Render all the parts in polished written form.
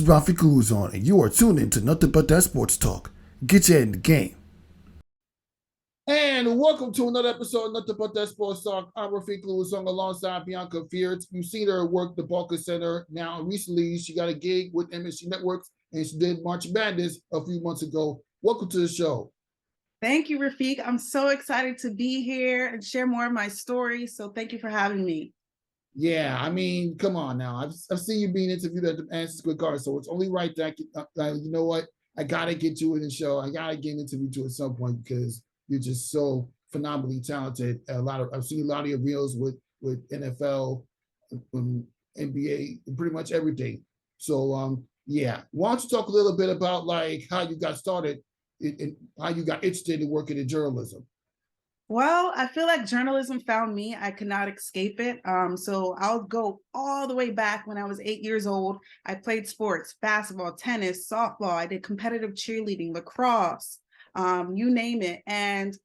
is Rafi Guzon, and you are tuned in to Nothing But That Sports Talk. Get you in the game. And welcome to another episode of Nothing But That Sports Talk. I'm Rafiq Guzon alongside Bianca Peart. You've seen her work the Barker Center. Now, recently, she got a gig with MSG Networks, and she did March Madness a few months ago. Welcome to the show. Thank you, Rafiq. I'm so excited to be here and share more of my story. So thank you for having me. Yeah, I mean, come on now. I've seen you being interviewed at the Answer Square Garden, so it's only right that you know what? I gotta get you in the show. I gotta get an interview to at some point because you're just so phenomenally talented. I've seen a lot of your reels with NFL, NBA, pretty much everything. So yeah, why don't you talk a little bit about like how you got started and how you got interested in working in journalism? Well, I feel like journalism found me. I could not escape it. So I'll go all the way back when I was 8 years old. I played sports, basketball, tennis, softball. I did competitive cheerleading, lacrosse, you name it. And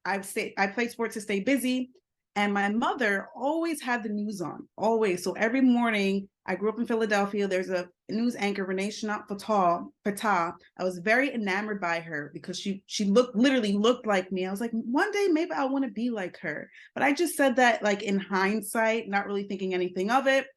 I played sports to stay busy. And my mother always had the news on, always. So every morning, I grew up in Philadelphia. There's a news anchor, Renee Shanat Fatah. I was very enamored by her because she literally looked like me. I was like, one day maybe I want to be like her. But I just said that like in hindsight, not really thinking anything of it.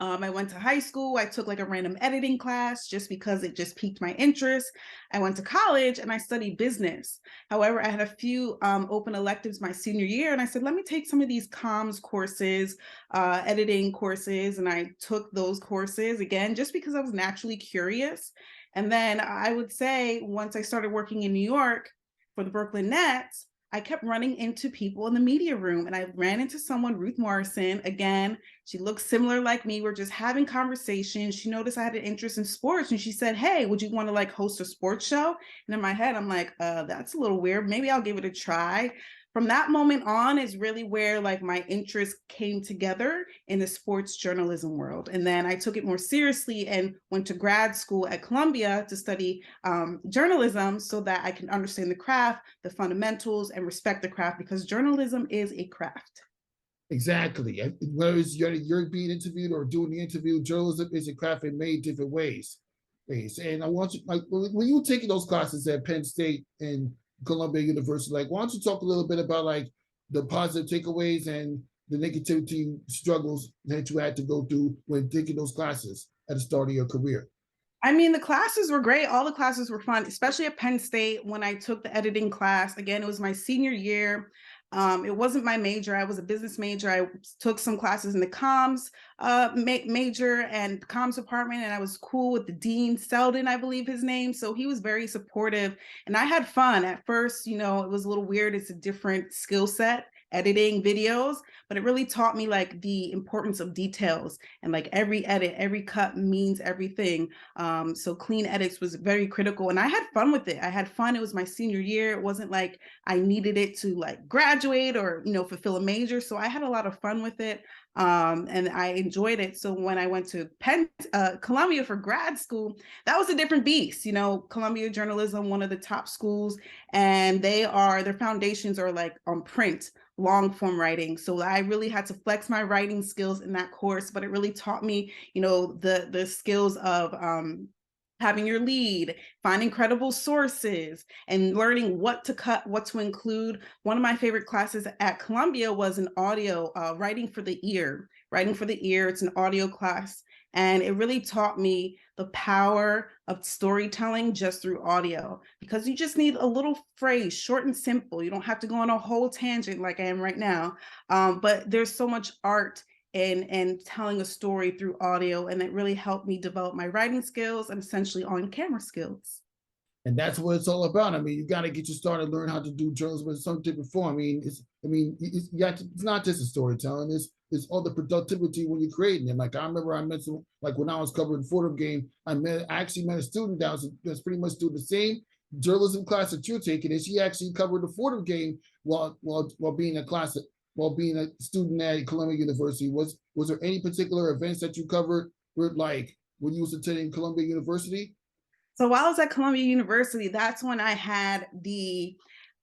I went to high school. I took like a random editing class just because it just piqued my interest. I went to college and I studied business. However, I had a few open electives my senior year, and I said, let me take some of these comms courses, editing courses, and I took those courses again just because I was naturally curious. And then I would say once I started working in New York for the Brooklyn Nets, I kept running into people in the media room, and I ran into someone, Ruth Morrison. Again, she looks similar like me. We're just having conversations. She noticed I had an interest in sports, and she said, hey, would you want to like host a sports show? And in my head, I'm like, that's a little weird. Maybe I'll give it a try. From that moment on is really where like my interest came together in the sports journalism world. And then I took it more seriously and went to grad school at Columbia to study journalism so that I can understand the craft, the fundamentals, and respect the craft, because journalism is a craft. Exactly. Whether it's you're being interviewed or doing the interview, journalism is a craft in many different ways. And I want you, like, when you were taking those classes at Penn State and Columbia University, like, why don't you talk a little bit about like the positive takeaways and the negativity struggles that you had to go through when taking those classes at the start of your career? I mean, the classes were great. All the classes were fun, especially at Penn State when I took the editing class. Again, it was my senior year. It wasn't my major. I was a business major. I took some classes in the comms major and comms department, and I was cool with the dean, Selden, I believe his name. So he was very supportive, and I had fun. At first, you know, it was a little weird. It's a different skill set, editing videos, but it really taught me like the importance of details, and like every edit, every cut means everything. So clean edits was very critical, and I had fun with it. I had fun. It was my senior year. It wasn't like I needed it to like graduate or, you know, fulfill a major. So I had a lot of fun with it. And I enjoyed it. So when I went to Columbia for grad school, that was a different beast. You know, Columbia journalism, one of the top schools, and their foundations are like on print, long form writing. So I really had to flex my writing skills in that course, but it really taught me, you know, the skills of having your lead, finding credible sources, and learning what to cut, what to include. One of my favorite classes at Columbia was an audio, writing for the ear. Writing for the ear, it's an audio class. And it really taught me the power of storytelling just through audio, because you just need a little phrase, short and simple. You don't have to go on a whole tangent like I am right now. But there's so much art and telling a story through audio, and it really helped me develop my writing skills and essentially on camera skills. And that's what it's all about. I mean, you got to get you started, learn how to do journalism in some different form. It's not just a storytelling. It's all the productivity when you're creating it. Like I remember I met some, like when I was covering the Fordham game, I actually met a student that's pretty much doing the same journalism class that you're taking, and she actually covered the Fordham game while being a student at Columbia University. Was there any particular events that you covered where, like when you was attending Columbia University? So while I was at Columbia University, that's when I had the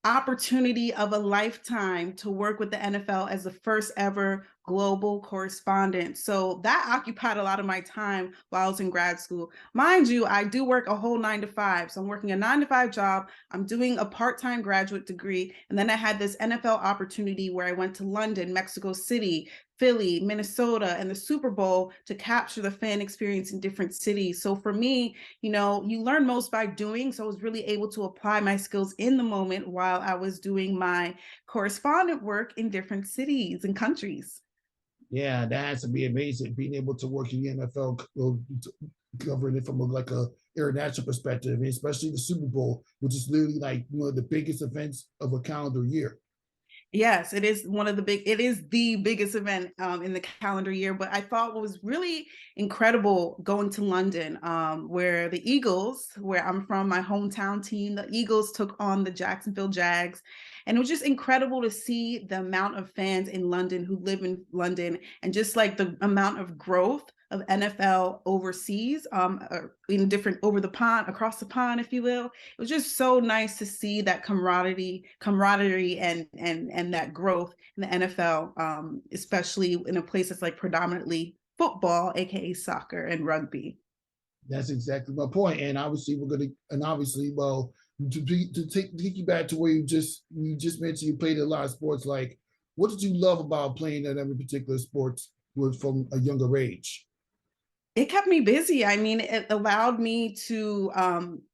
opportunity of a lifetime to work with the NFL as the first ever global correspondent. So that occupied a lot of my time while I was in grad school. Mind you, I do work a whole 9 to 5. So I'm working a 9 to 5 job. I'm doing a part-time graduate degree. And then I had this NFL opportunity where I went to London, Mexico City, Philly, Minnesota, and the Super Bowl to capture the fan experience in different cities. So for me, you learn most by doing. So I was really able to apply my skills in the moment while I was doing my correspondent work in different cities and countries. Yeah, that has to be amazing. Being able to work in the NFL, covering it from a international perspective, and especially the Super Bowl, which is literally like one of the biggest events of a calendar year. Yes, it is the biggest event in the calendar year. But I thought what was really incredible going to London, where the Eagles, where I'm from, my hometown team, the Eagles took on the Jacksonville Jags. And it was just incredible to see the amount of fans in London who live in London, and just like the amount of growth of NFL overseas, in different across the pond, if you will. It was just so nice to see that camaraderie and that growth in the NFL, especially in a place that's like predominantly football, aka soccer and rugby. That's exactly my point. And obviously well, to take you back to where you just mentioned you played a lot of sports. Like, what did you love about playing at every particular sports from a younger age? It kept me busy. I mean, it allowed me to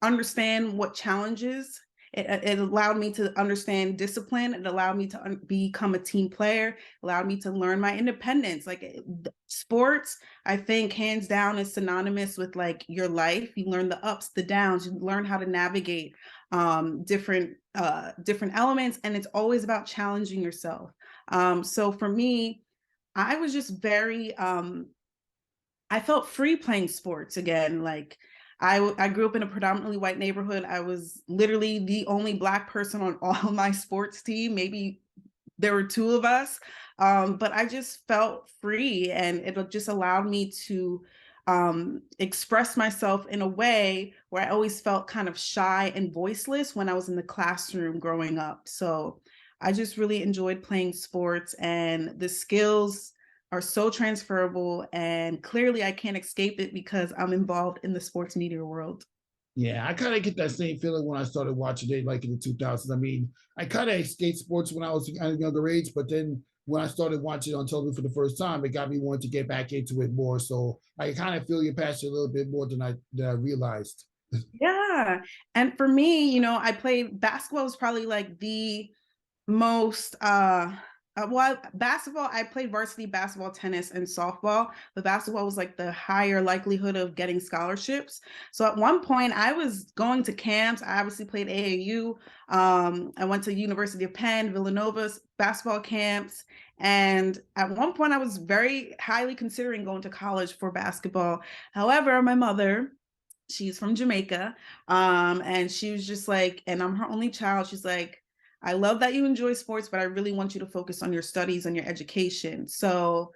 understand what challenges. It allowed me to understand discipline. It allowed me to become a team player. Allowed me to learn my independence. Like sports, I think hands down is synonymous with like your life. You learn the ups, the downs. You learn how to navigate different elements, and it's always about challenging yourself. So for me, I was just very I felt free playing sports again. Like I grew up in a predominantly white neighborhood. I was literally the only Black person on all my sports team. Maybe there were 2 of us, but I just felt free, and it just allowed me to express myself in a way where I always felt kind of shy and voiceless when I was in the classroom growing up. So I just really enjoyed playing sports, and the skills are so transferable, and clearly I can't escape it because I'm involved in the sports media world. Yeah, I kind of get that same feeling when I started watching it, like in the 2000s. I mean, I kind of escaped sports when I was at a younger age, but then when I started watching it on television for the first time, it got me wanting to get back into it more. So I kind of feel your passion a little bit more than I realized. Yeah. And for me, I played basketball was probably like the most basketball, I played varsity basketball, tennis, and softball, but basketball was like the higher likelihood of getting scholarships. So at one point I was going to camps. I obviously played AAU. I went to University of Penn, Villanova's basketball camps. And at one point I was very highly considering going to college for basketball. However, my mother, she's from Jamaica, and she was just like, and I'm her only child, she's like, I love that you enjoy sports, but I really want you to focus on your studies and your education. So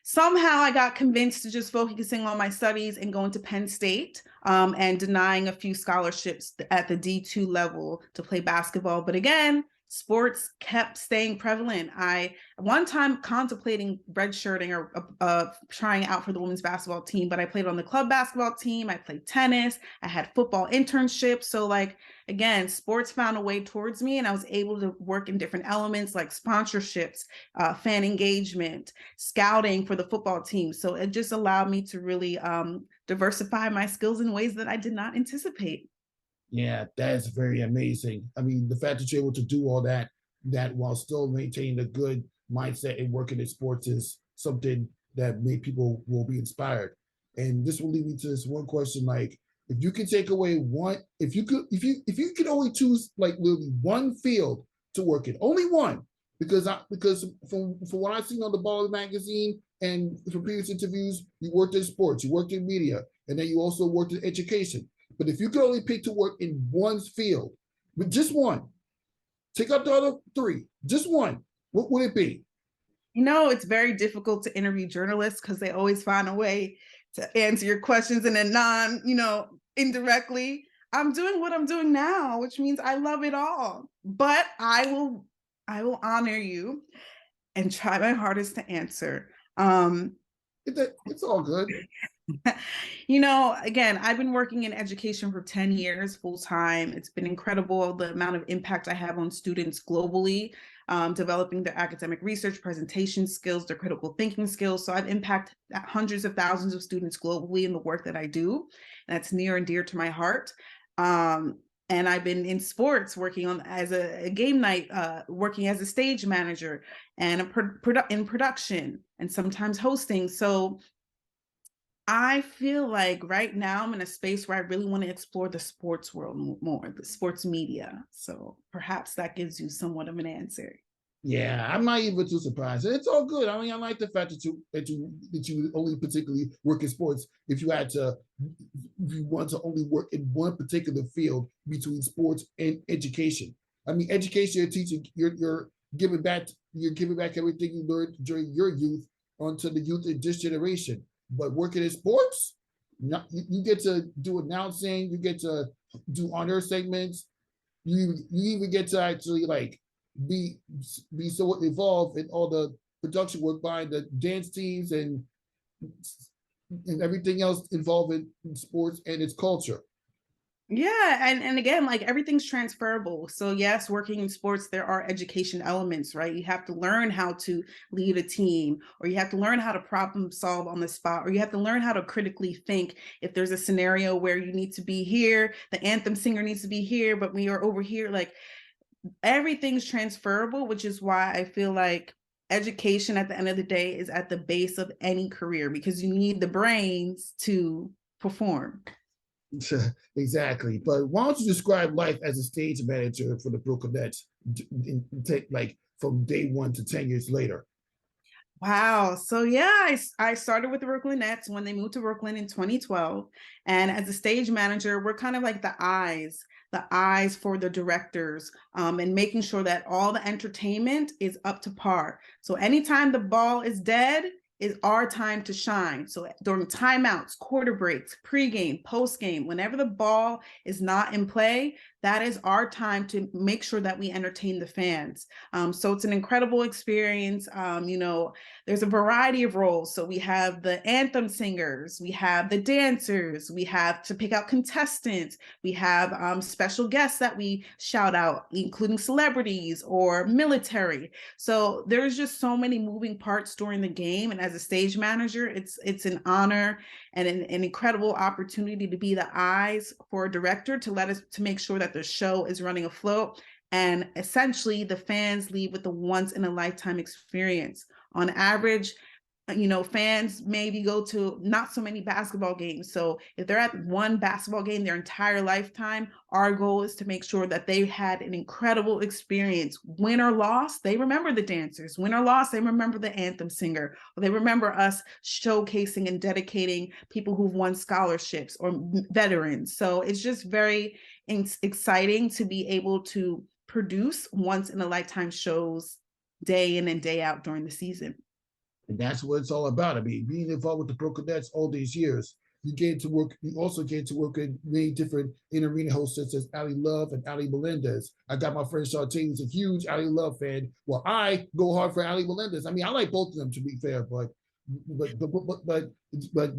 somehow I got convinced to just focusing on my studies and going to Penn State, and denying a few scholarships at the D2 level to play basketball. But again, sports kept staying prevalent. I at one time contemplating redshirting or trying out for the women's basketball team, but I played on the club basketball team. I played tennis. I had football internships. So like, again, sports found a way towards me, and I was able to work in different elements like sponsorships, fan engagement, scouting for the football team. So it just allowed me to really diversify my skills in ways that I did not anticipate. Yeah, that's very amazing. I mean, the fact that you're able to do all that while still maintaining a good mindset and working in sports is something that made people will be inspired. And this will lead me to this one question: like, if you could take away one, if you could only choose like literally one field to work in, only one, because from what I've seen on the Baller magazine and from previous interviews, you worked in sports, you worked in media, and then you also worked in education. But if you could only pick to work in one field, with just one, take out the other 3, just one, what would it be? It's very difficult to interview journalists because they always find a way to answer your questions in a indirectly. I'm doing what I'm doing now, which means I love it all. But I will honor you and try my hardest to answer. It's all good. Again, I've been working in education for 10 years full time. It's been incredible the amount of impact I have on students globally, developing their academic research, presentation skills, their critical thinking skills. So I've impacted hundreds of thousands of students globally in the work that I do. And that's near and dear to my heart. And I've been in sports working on as a game night, working as a stage manager and in production and sometimes hosting. So I feel like right now I'm in a space where I really want to explore the sports world more, the sports media. So perhaps that gives you somewhat of an answer. Yeah, I'm not even too surprised. It's all good. I mean, I like the fact that you only particularly work in sports. If you want to only work in one particular field between sports and education. I mean, education, you're teaching, you're giving back, everything you learned during your youth onto the youth in this generation. But working in sports, you get to do announcing, you get to do honor segments, you even get to actually like be so involved in all the production work by the dance teams and everything else involved in sports and its culture. Yeah, and again, like everything's transferable. So yes, working in sports, there are education elements, right? You have to learn how to lead a team, or you have to learn how to problem solve on the spot, or you have to learn how to critically think. If there's a scenario where you need to be here, the anthem singer needs to be here, but we are over here, like everything's transferable, which is why I feel like education at the end of the day is at the base of any career, because you need the brains to perform. Exactly. But why don't you describe life as a stage manager for the Brooklyn Nets, like from day one to 10 years later? Wow. So yeah, I started with the Brooklyn Nets when they moved to Brooklyn in 2012. And as a stage manager, we're kind of like the eyes for the directors, and making sure that all the entertainment is up to par. So anytime the ball is dead, is our time to shine. So during timeouts, quarter breaks, pregame, postgame, whenever the ball is not in play, that is our time to make sure that we entertain the fans. So it's an incredible experience. There's a variety of roles. So we have the anthem singers, we have the dancers, we have to pick out contestants, we have special guests that we shout out, including celebrities or military. So there's just so many moving parts during the game. And as a stage manager, it's an honor and an incredible opportunity to be the eyes for a director to make sure that the show is running afloat. And essentially the fans leave with a once in a lifetime experience. On average, fans maybe go to not so many basketball games. So if they're at one basketball game their entire lifetime, our goal is to make sure that they had an incredible experience. Win or loss, they remember the dancers. Win or loss, they remember the anthem singer. Or they remember us showcasing and dedicating people who've won scholarships or veterans. So it's just very exciting to be able to produce once in a lifetime shows day in and day out during the season. And that's what it's all about. I mean, being involved with the Brooklyn Nets all these years, you also get to work with many different in-arena hosts such as Ali Love and Ali Melendez. I got my friend Shantae, who's a huge Ali Love fan. Well, I go hard for Ali Melendez. I mean, I like both of them, to be fair, but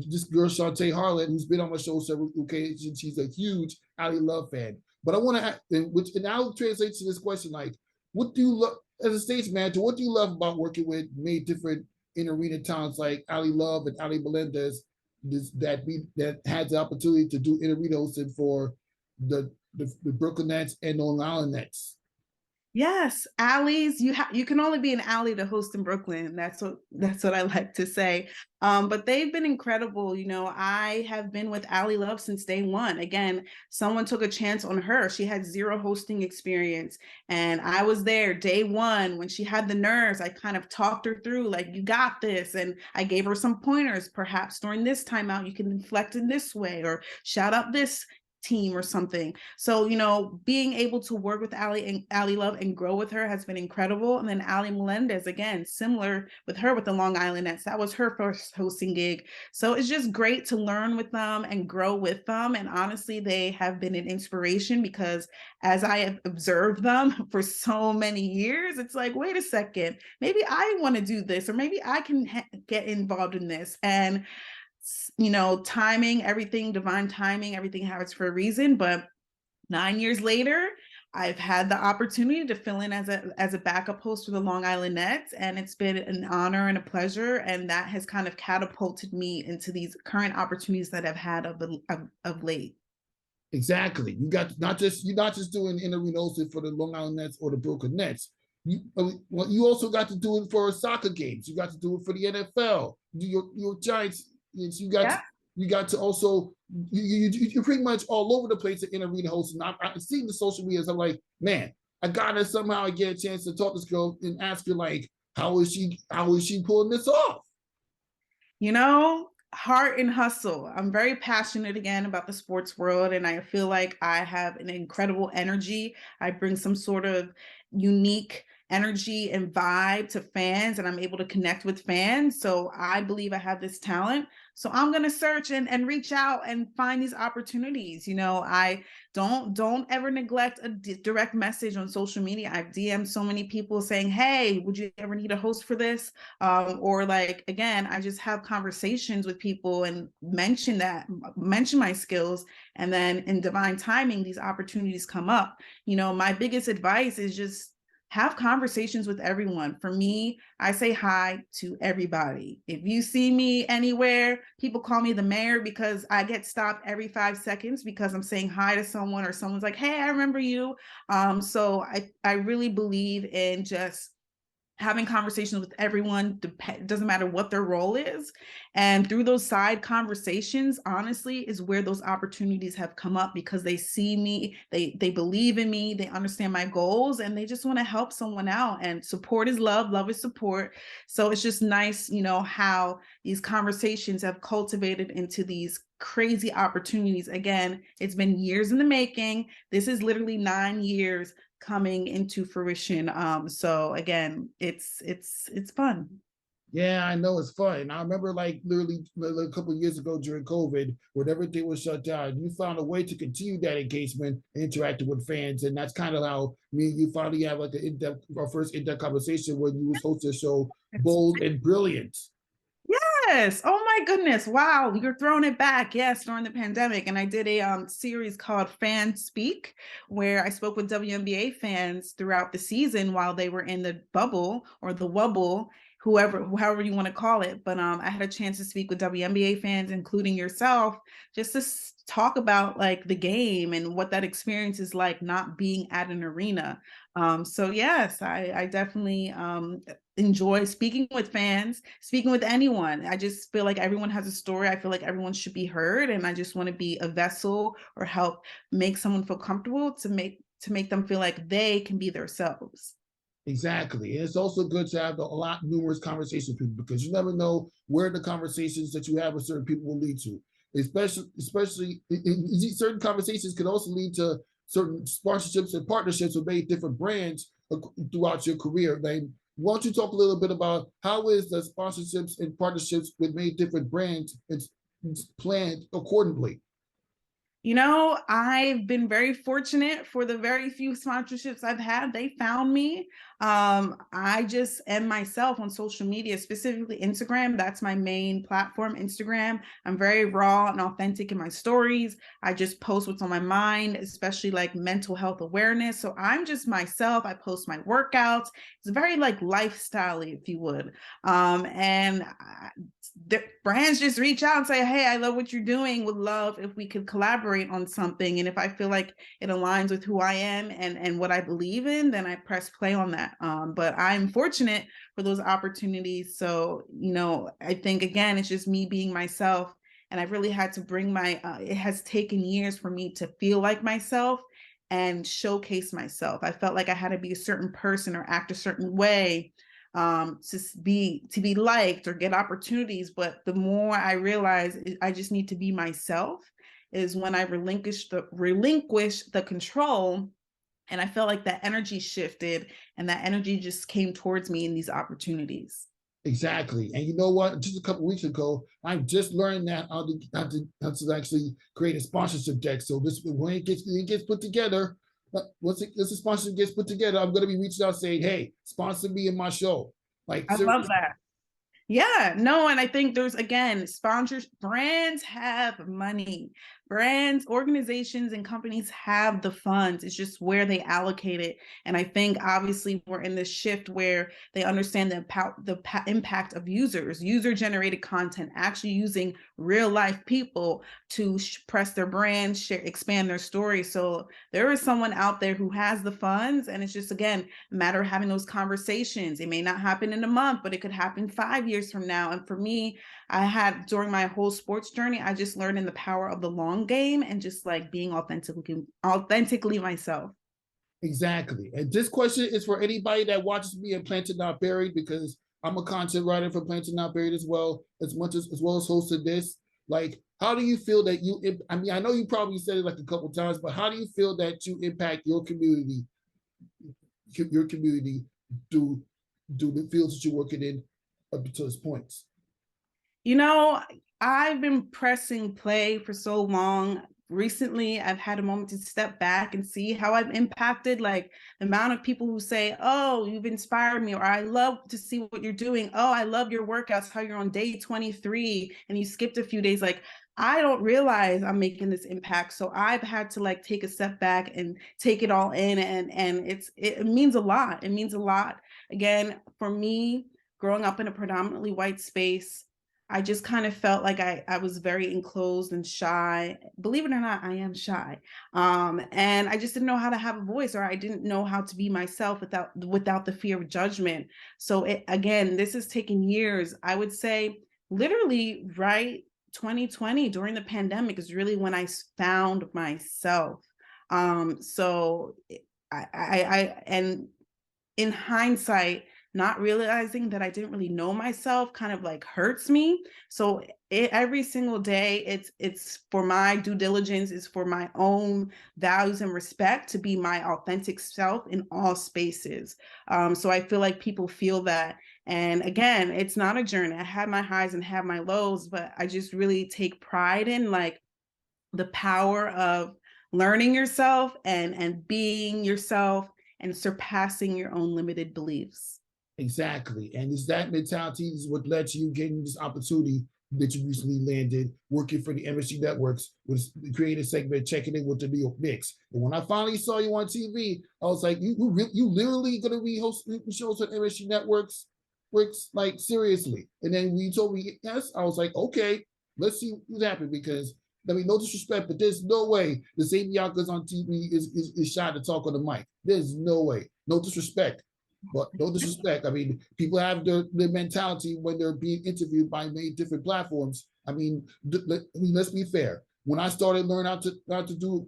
this girl Shantae Harlan, who's been on my show several occasions, she's a huge Ali Love fan. But I want to, and I'll translate to this question: like, what do you love as a stage manager? What do you love about working with many different in-arena talents like Ali Love and Ali Melendez that had the opportunity to do in-arena hosting for the Brooklyn Nets and Long Island Nets? Yes, alleys. You can only be an alley to host in Brooklyn. That's what I like to say. But they've been incredible. I have been with Ali Love since day one. Again, someone took a chance on her. She had zero hosting experience, and I was there day one when she had the nerves. I kind of talked her through, like, you got this, and I gave her some pointers. Perhaps during this timeout, you can inflect in this way, or shout out this team or something. So, being able to work with Ali Love and grow with her has been incredible. And then Ali Melendez, again, similar with her with the Long Island Nets. That was her first hosting gig. So it's just great to learn with them and grow with them. And honestly, they have been an inspiration because as I have observed them for so many years, it's like, wait a second, maybe I want to do this, or maybe I can get involved in this. And timing, everything, divine timing, everything happens for a reason. But 9 years later, I've had the opportunity to fill in as a backup host for the Long Island Nets, and it's been an honor and a pleasure. And that has kind of catapulted me into these current opportunities that I've had of late. Exactly. You're not just doing in-arena hosting for the Long Island Nets or the Brooklyn Nets. You also got to do it for soccer games. You got to do it for the NFL. Your Giants. You got to also you're pretty much all over the place in arena hosting. I've seen the social media. I'm like, man, I gotta somehow get a chance to talk to this girl and ask her, like, how is she pulling this off? Heart and hustle. I'm very passionate again about the sports world, and I feel like I have an incredible energy. I bring some sort of unique energy and vibe to fans, and I'm able to connect with fans. So I believe I have this talent. So I'm going to search and reach out and find these opportunities. I don't ever neglect a direct message on social media. I've DM'd so many people saying, hey, would you ever need a host for this? Or like, again, I just have conversations with people and mention my skills. And then in divine timing, these opportunities come up. My biggest advice is just have conversations with everyone. For me, I say hi to everybody. If you see me anywhere, people call me the mayor because I get stopped every 5 seconds because I'm saying hi to someone, or someone's like, hey, I remember you. So I really believe in just having conversations with everyone, doesn't matter what their role is. And through those side conversations, honestly, is where those opportunities have come up, because they see me, they believe in me, they understand my goals, and they just want to help someone out. And support is love, love is support. So it's just nice, how these conversations have cultivated into these crazy opportunities. Again, it's been years in the making. This is literally 9 years coming into fruition. So again, it's fun. Yeah, I know it's fun. And I remember, like, literally a couple of years ago during COVID, when everything was shut down, you found a way to continue that engagement and interacting with fans. And that's kind of how me and you finally have like our first in-depth conversation when you was hosting a show, Bold and Brilliant. Yes. Oh my goodness. Wow. You're throwing it back. Yes. During the pandemic. And I did a series called Fan Speak, where I spoke with WNBA fans throughout the season while they were in the bubble or the wubble, however you want to call it. But I had a chance to speak with WNBA fans, including yourself, just to talk about like the game and what that experience is like not being at an arena. So yes, I definitely enjoy speaking with fans, speaking with anyone. I just feel like everyone has a story. I feel like everyone should be heard, and I just want to be a vessel or help make someone feel comfortable to make them feel like they can be themselves. Exactly. And it's also good to have numerous conversations with people, because you never know where the conversations that you have with certain people will lead to. Especially certain conversations can also lead to certain sponsorships and partnerships with many different brands throughout your career. Like, why don't you talk a little bit about how is the sponsorships and partnerships with many different brands planned accordingly? I've been very fortunate. For the very few sponsorships I've had, they found me. I just am myself on social media, specifically Instagram. That's my main platform, Instagram. I'm very raw and authentic in my stories. I just post what's on my mind, especially like mental health awareness. So I'm just myself. I post my workouts. It's very like lifestyle, if you would. The brands just reach out and say, hey, I love what you're doing. Would love if we could collaborate on something. And if I feel like it aligns with who I am and what I believe in, then I press play on that. But I'm fortunate for those opportunities. So, I think, again, it's just me being myself. And I've really had to bring it has taken years for me to feel like myself and showcase myself. I felt like I had to be a certain person or act a certain way to be liked or get opportunities. But the more I realize I just need to be myself, is when I relinquished the control. And I felt like that energy shifted and that energy just came towards me in these opportunities. Exactly. And you know what? Just a couple weeks ago, I just learned that how to actually create a sponsorship deck. So this when it gets put together, once the sponsorship gets put together, I'm going to be reaching out saying, "Hey, sponsor me in my show." Like, I love that. Yeah, no, and I think there's, again, sponsors, brands have money. Brands, organizations, and companies have the funds. It's just where they allocate it. And I think obviously we're in this shift where they understand the impact of users, user-generated content, actually using real life people to press their brand, expand their story. So there is someone out there who has the funds, and it's just, again, a matter of having those conversations. It may not happen in a month, but it could happen 5 years from now. And for me, I had, during my whole sports journey, I just learned in the power of the long game and just like being authentically myself. Exactly. And this question is for anybody that watches me at Planted Not Buried, because I'm a content writer for Planted Not Buried as well, as well as hosted this. Like, how do you feel that I mean, I know you probably said it like a couple times, but how do you feel that you impact your community through the fields that you're working in up to this point? You know, I've been pressing play for so long. Recently, I've had a moment to step back and see how I've impacted, like the amount of people who say, "Oh, you've inspired me," or "I love to see what you're doing. Oh, I love your workouts, how you're on day 23 and you skipped a few days." Like, I don't realize I'm making this impact. So I've had to like take a step back and take it all in. And it means a lot. It means a lot. Again, for me, growing up in a predominantly white space, I just kind of felt like I was very enclosed and shy. Believe it or not, I am shy. And I just didn't know how to have a voice, or I didn't know how to be myself without the fear of judgment. So again, this has taken years. I would say literally right 2020 during the pandemic is really when I found myself. So and in hindsight, not realizing that I didn't really know myself kind of like hurts me. So every single day, it's for my due diligence, it's for my own values and respect to be my authentic self in all spaces. So I feel like people feel that. And again, it's not a journey. I have my highs and have my lows, but I just really take pride in like the power of learning yourself and being yourself and surpassing your own limited beliefs. Exactly. And it's that mentality is what led to you getting this opportunity that you recently landed working for the MSG Networks with the creative segment Checking In with the New York Knicks. And when I finally saw you on TV, I was like, you literally going to be hosting shows on MSG Networks? Like, seriously. And then when you told me yes, I was like, okay, let's see what happened, because I mean, no disrespect, but there's no way the same Bianca's on TV is shy to talk on the mic. There's no way. No disrespect. But no disrespect. I mean, people have their mentality when they're being interviewed by many different platforms. I mean, let's be fair. When I started learning how to do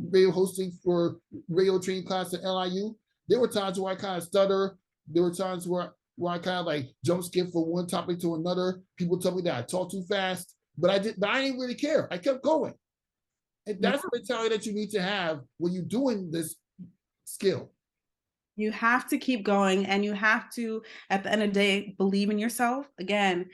radio hosting for radio training class at LIU, there were times where I kind of stutter. There were times where I kind of like jump skip from one topic to another. People tell me that I talk too fast, but I didn't really care. I kept going. And that's the mentality that you need to have when you're doing this skill. You have to keep going, and you have to, at the end of the day, believe in yourself. Again,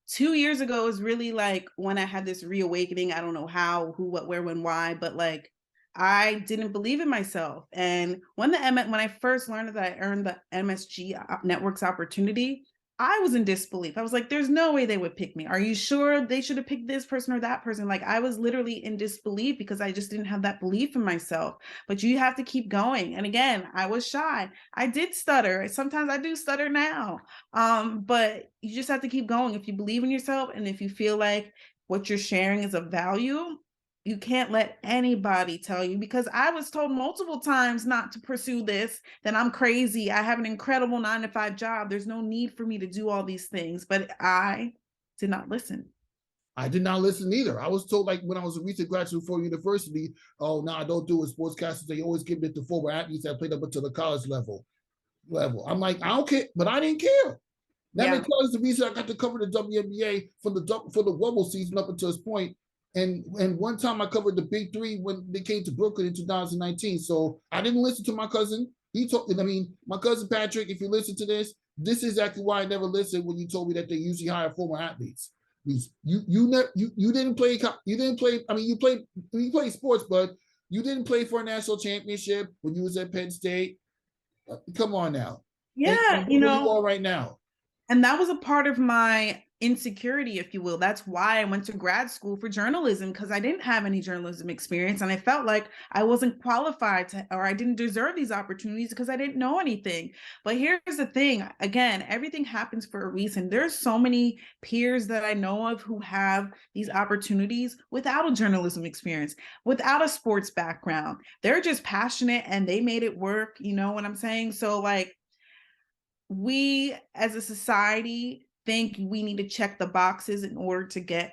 2 years ago is really like when I had this reawakening. I don't know how, who, what, where, when, why, but like I didn't believe in myself. And when I first learned that I earned the MSG Networks opportunity, I was in disbelief. I was like, there's no way they would pick me. Are you sure they should have picked this person or that person? Like, I was literally in disbelief because I just didn't have that belief in myself. But you have to keep going. And again, I was shy. I did stutter. Sometimes I do stutter now. But you just have to keep going. If you believe in yourself and if you feel like what you're sharing is of value, you can't let anybody tell you, because I was told multiple times not to pursue this, that I'm crazy. I have an incredible 9-to-5 job. There's no need for me to do all these things, but I did not listen. I did not listen either. I was told, like, when I was a recent graduate for university, oh, no, I don't do it. Sportscasters, they always give it to former athletes that played up until the college level. I'm like, I don't care, but I didn't care. That mentality is the reason I got to cover the WNBA for the bubble season up until this point. And one time I covered the Big Three when they came to Brooklyn in 2019. So I didn't listen to my cousin. He told, I mean, my cousin Patrick, if you listen to this is exactly why I never listened when you told me that they usually hire former athletes. You didn't play, I mean, you played sports, but you didn't play for a national championship when you was at Penn State. Come on now. Yeah, and where you are right now. And that was a part of my insecurity, if you will. That's why I went to grad school for journalism, because I didn't have any journalism experience. And I felt like I wasn't qualified to, or I didn't deserve these opportunities because I didn't know anything. But here's the thing. Again, everything happens for a reason. There's so many peers that I know of who have these opportunities without a journalism experience, without a sports background. They're just passionate and they made it work. You know what I'm saying? So like, we as a society think we need to check the boxes in order to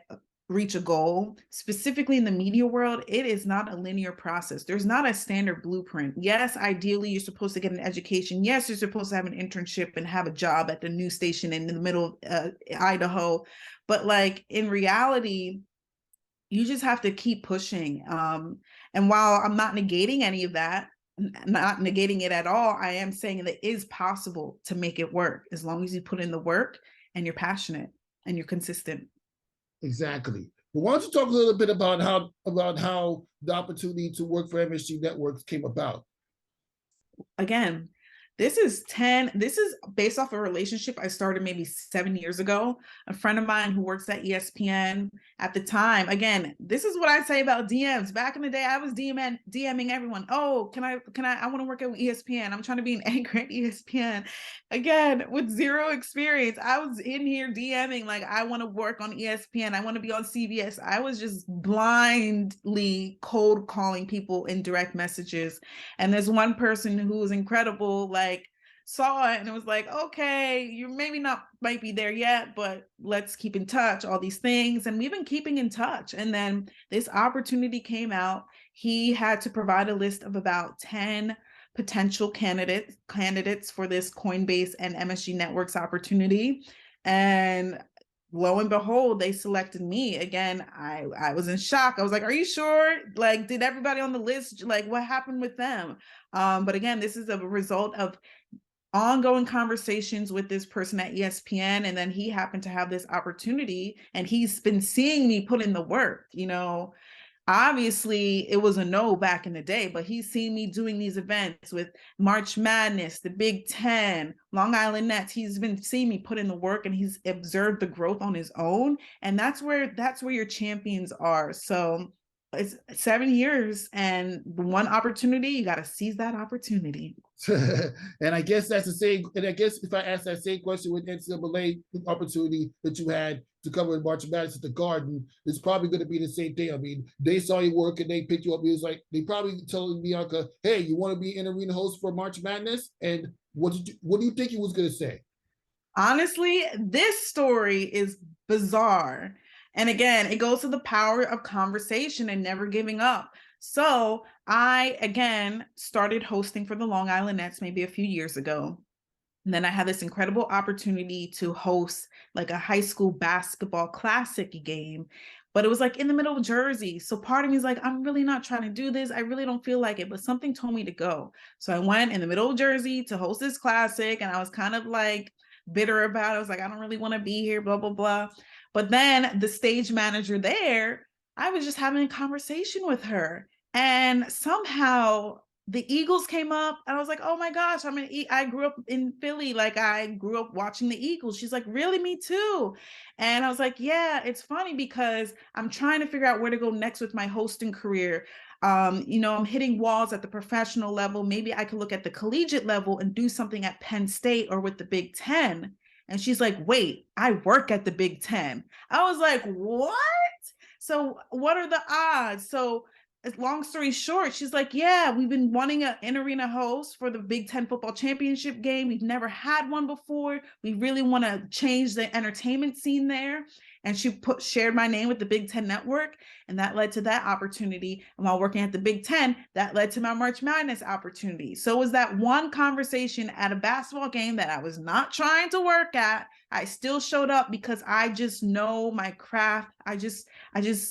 reach a goal. Specifically in the media world, it is not a linear process. There's not a standard blueprint. Yes, ideally you're supposed to get an education. Yes, you're supposed to have an internship and have a job at the news station in the middle of Idaho. But like in reality, you just have to keep pushing. And while I'm not negating any of that, not negating it at all, I am saying that it is possible to make it work as long as you put in the work and you're passionate and you're consistent. Exactly. But why don't you talk a little bit about how the opportunity to work for MSG Networks came about? Again, this is based off a relationship I started maybe 7 years ago. A friend of mine who works at ESPN at the time. Again, this is what I say about DMs. Back in the day, I was DMing everyone. Oh, I want to work at ESPN. I'm trying to be an anchor at ESPN. Again, with zero experience, I was in here DMing like, I want to work on ESPN. I want to be on CBS. I was just blindly cold calling people in direct messages. And there's one person who was incredible, like saw it and it was like, okay, you might be there yet, but let's keep in touch, all these things. And we've been keeping in touch. And then this opportunity came out. He had to provide a list of about 10 potential candidates for this Coinbase and MSG Networks opportunity. And lo and behold, they selected me. Again, I was in shock. I was like, are you sure? Like, did everybody on the list, like what happened with them? But again, this is a result of ongoing conversations with this person at ESPN. And then he happened to have this opportunity and he's been seeing me put in the work, you know. Obviously, it was a no back in the day, but he's seen me doing these events with March Madness, the Big Ten, Long Island Nets. He's been seeing me put in the work and he's observed the growth on his own. And that's where your champions are. So it's 7 years and one opportunity, you got to seize that opportunity. And I guess that's the same. And I guess if I ask that same question with NCAA opportunity that you had to cover in March Madness at the Garden, it's probably going to be the same thing. I mean, they saw you work and they picked you up. It was like they probably told Bianca, "Hey, you want to be an arena host for March Madness?" And what do you think he was going to say? Honestly, this story is bizarre. And again, it goes to the power of conversation and never giving up. So I, again, started hosting for the Long Island Nets maybe a few years ago. And then I had this incredible opportunity to host like a high school basketball classic game, but it was like in the middle of Jersey. So part of me is like, I'm really not trying to do this. I really don't feel like it, but something told me to go. So I went in the middle of Jersey to host this classic. And I was kind of like bitter about it. I was like, I don't really want to be here, blah, blah, blah. But then the stage manager there, I was just having a conversation with her. And somehow the Eagles came up and I was like, oh my gosh, I grew up in Philly. Like I grew up watching the Eagles. She's like, really? Me too. And I was like, yeah, it's funny because I'm trying to figure out where to go next with my hosting career. You know, I'm hitting walls at the professional level. Maybe I could look at the collegiate level and do something at Penn State or with the Big Ten. And she's like, wait, I work at the Big Ten. I was like, what? So what are the odds? So long story short, she's like, yeah, we've been wanting an in-arena host for the Big Ten football championship game. We've never had one before. We really want to change the entertainment scene there. and she shared my name with the Big Ten Network, and that led to that opportunity. And while working at the Big Ten, that led to my March Madness opportunity. So it was that one conversation at a basketball game that I was not trying to work at. I still showed up because I just know my craft. I just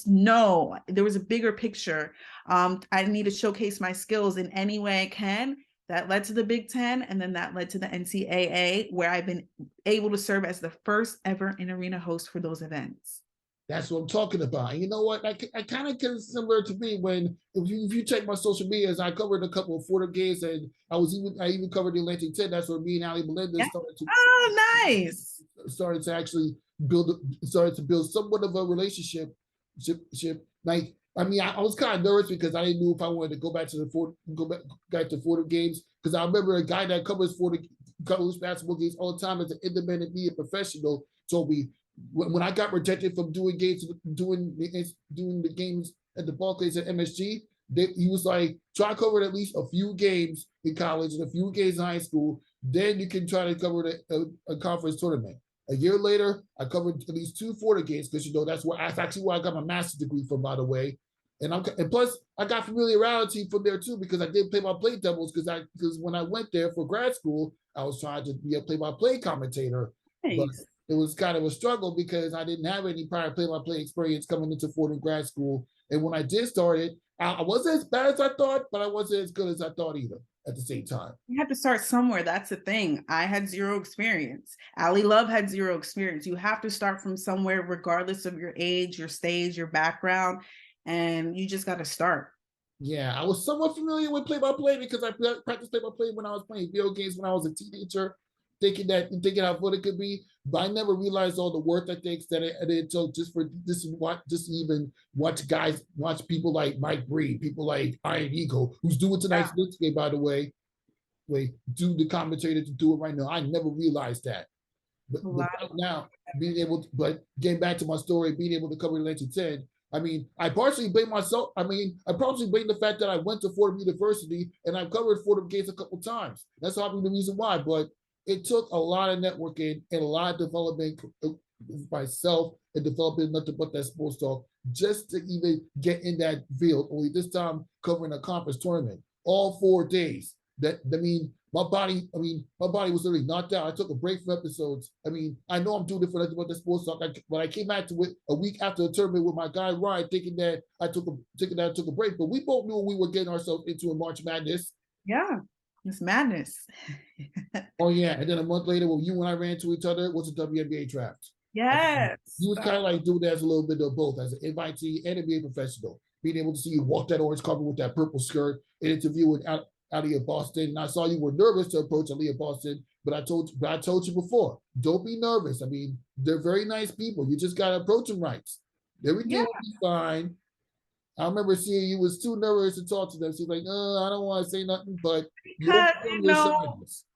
know there was a bigger picture. I need to showcase my skills in any way I can. That led to the Big Ten, and then that led to the NCAA, where I've been able to serve as the first ever in-arena host for those events. That's what I'm talking about. And you know what? I kind of get similar to me when if you check my social medias, I covered a couple of Florida games, and I even covered the Atlantic 10. That's where me and Ali Melendez started to actually build somewhat of a relationship. Like, I mean, I was kind of nervous because I didn't know if I wanted to go back to Florida games, because I remember a guy that covers college basketball games all the time as an independent media professional told me when I got rejected from doing the games at the Barclays at MSG, he was like, try covering at least a few games in college and a few games in high school, then you can try to cover a conference tournament. A year later, I covered at least 2 Florida games because that's actually where I got my master's degree from, by the way. And plus I got familiarity from there too, because I did play-by-play doubles because when I went there for grad school, I was trying to be a play-by-play commentator. Nice. But it was kind of a struggle because I didn't have any prior play-by-play experience coming into Florida grad school. And when I did start it, I wasn't as bad as I thought, but I wasn't as good as I thought either at the same time. You have to start somewhere. That's the thing. I had zero experience. Ali Love had zero experience. You have to start from somewhere, regardless of your age, your stage, your background, and you just got to start. Yeah, I was somewhat familiar with play-by-play because I practiced play-by-play when I was playing video games when I was a teenager, thinking how fun it could be. But I never realized all the work ethics that it took just to even watch people like Mike Breed, people like Iron Eagle, who's doing tonight's Knicks game, by the way. Do the commentator to do it right now. I never realized that. But now getting back to my story, being able to cover Atlantic 10. I mean, I partially blame myself. I mean, I probably blame the fact that I went to Fordham University and I've covered Fordham games a couple times. That's probably the reason why. But it took a lot of networking and a lot of development myself and developing Nothing But That Sports Talk just to even get in that field. Only this time covering a conference tournament, all 4 days. My body was literally knocked out. I took a break from episodes. I mean, I know I'm doing it for Nothing But That Sports Talk, but I came back to it a week after the tournament with my guy Ryan, thinking that I took a break. But we both knew we were getting ourselves into a March Madness. Yeah, it's madness. Oh yeah, and then a month later, when you and I ran to each other, was the WNBA draft. Yes. You was kind of like doing that as a little bit of both, as an invitee and a NBA professional. Being able to see you walk that orange carpet with that purple skirt and interview with Aliyah Boston. And I saw you were nervous to approach Aliyah Boston, but I told you before, don't be nervous. I mean, they're very nice people. You just gotta approach them right. Everything will be fine. I remember seeing you was too nervous to talk to them. She's like, I don't want to say nothing, but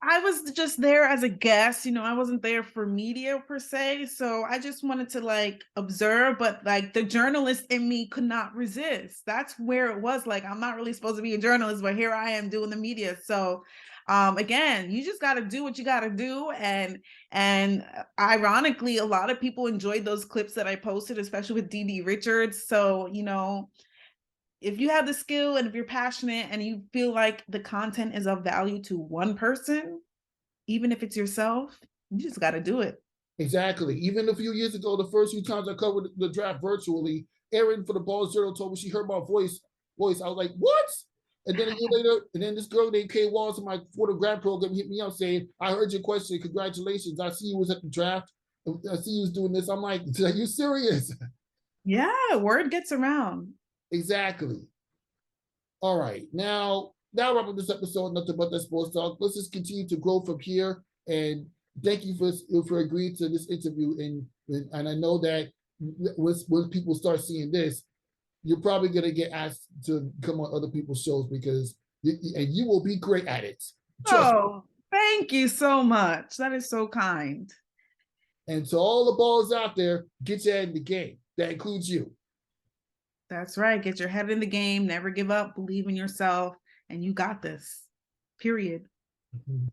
I was just there as a guest. I wasn't there for media per se. So I just wanted to observe, but the journalist in me could not resist. That's where it was. I'm not really supposed to be a journalist, but here I am doing the media. So again, you just got to do what you got to do. And ironically, a lot of people enjoyed those clips that I posted, especially with Dee Richards. So, if you have the skill and if you're passionate and you feel like the content is of value to one person, even if it's yourself, you just got to do it. Exactly. Even a few years ago, the first few times I covered the draft virtually, Erin for the Ball Journal told me she heard my voice. I was like, what? And then a year later, and then this girl named Kay Walls in my Florida grad program hit me up saying, I heard your question. Congratulations. I see you was at the draft. I see you was doing this. I'm like, are you serious? Yeah, word gets around. Exactly. All right. Now wrap up this episode, Nothing But That Sports Talk. Let's just continue to grow from here. And thank you for agreeing to this interview. And I know that when people start seeing this, you're probably going to get asked to come on other people's shows because you will be great at it. Trust me. Thank you so much. That is so kind. And to all the balls out there, get your head in the game. That includes you. That's right. Get your head in the game. Never give up. Believe in yourself. And you got this. Period. Mm-hmm.